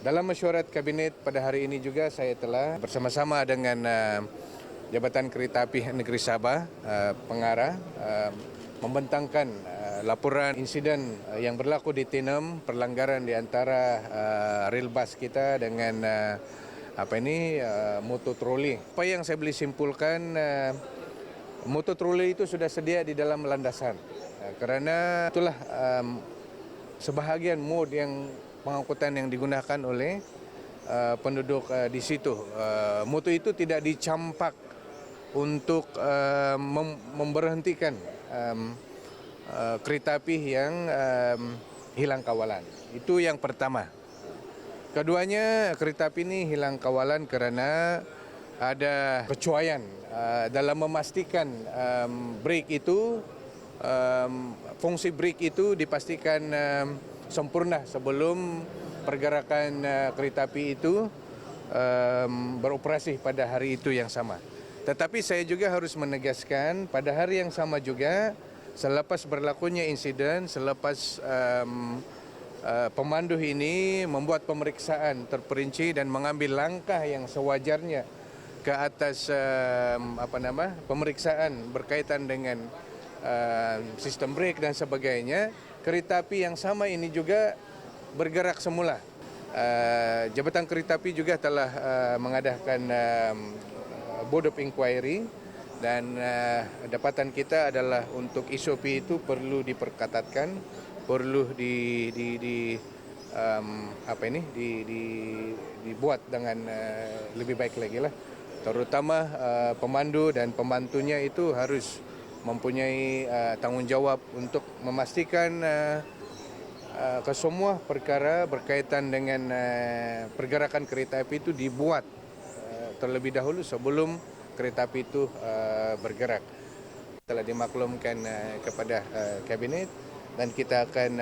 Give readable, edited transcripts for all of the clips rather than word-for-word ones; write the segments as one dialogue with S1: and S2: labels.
S1: Dalam mesyuarat kabinet pada hari ini juga saya telah bersama-sama dengan Jabatan Kereta Api Negeri Sabah, pengarah, membentangkan laporan insiden yang berlaku di T6, perlanggaran di antara rel bus kita dengan motor troli. Apa yang saya boleh simpulkan, motor troli itu sudah sedia di dalam landasan. Kerana itulah sebahagian mod yang pengangkutan yang digunakan oleh penduduk di situ. Motor itu tidak dicampak untuk memberhentikan kereta api yang hilang kawalan. Itu yang pertama. Keduanya, kereta api ini hilang kawalan kerana ada kecuaian dalam memastikan brake itu, fungsi brake itu dipastikan sempurna sebelum pergerakan kereta api itu beroperasi pada hari itu yang sama. Tetapi saya juga harus menegaskan pada hari yang sama juga, selepas berlakunya insiden, selepas pemandu ini membuat pemeriksaan terperinci dan mengambil langkah yang sewajarnya ke atas pemeriksaan berkaitan dengan sistem brake dan sebagainya, kereta api yang sama ini juga bergerak semula. Jabatan Kereta Api juga telah mengadakan Board of Inquiry dan dapatan kita adalah untuk SOP itu perlu diperketatkan, perlu dibuat dengan lebih baik lagi lah. Terutama pemandu dan pembantunya itu harus mempunyai tanggungjawab untuk memastikan kesemua perkara berkaitan dengan pergerakan kereta api itu dibuat terlebih dahulu sebelum kereta api itu bergerak. Telah dimaklumkan kepada kabinet dan kita akan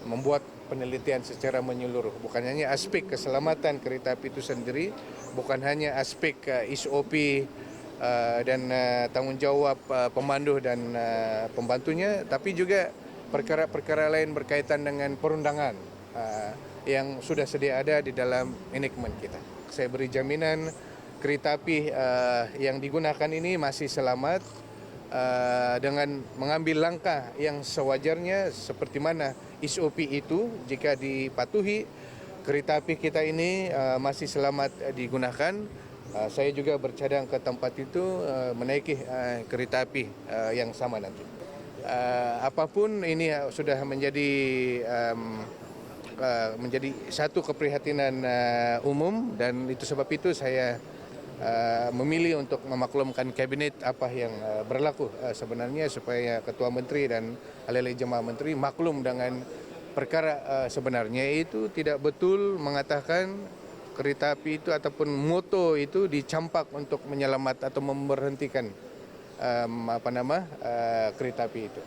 S1: membuat penelitian secara menyeluruh. Bukan hanya aspek keselamatan kereta api itu sendiri, bukan hanya aspek SOP dan tanggungjawab pemandu dan pembantunya, tapi juga perkara-perkara lain berkaitan dengan perundangan yang sudah sedia ada di dalam enactment kita. Saya beri jaminan kereta api yang digunakan ini masih selamat dengan mengambil langkah yang sewajarnya seperti mana SOP itu jika dipatuhi, kereta api kita ini masih selamat digunakan. Saya juga bercadang ke tempat itu menaiki kereta api yang sama nanti. Apapun ini sudah menjadi satu keprihatinan umum dan itu sebab itu saya memilih untuk memaklumkan kabinet apa yang berlaku sebenarnya supaya Ketua Menteri dan ahli-ahli jemaah menteri maklum dengan perkara sebenarnya. Itu tidak betul mengatakan kereta api itu ataupun motor itu dicampak untuk menyelamat atau memberhentikan kereta api itu.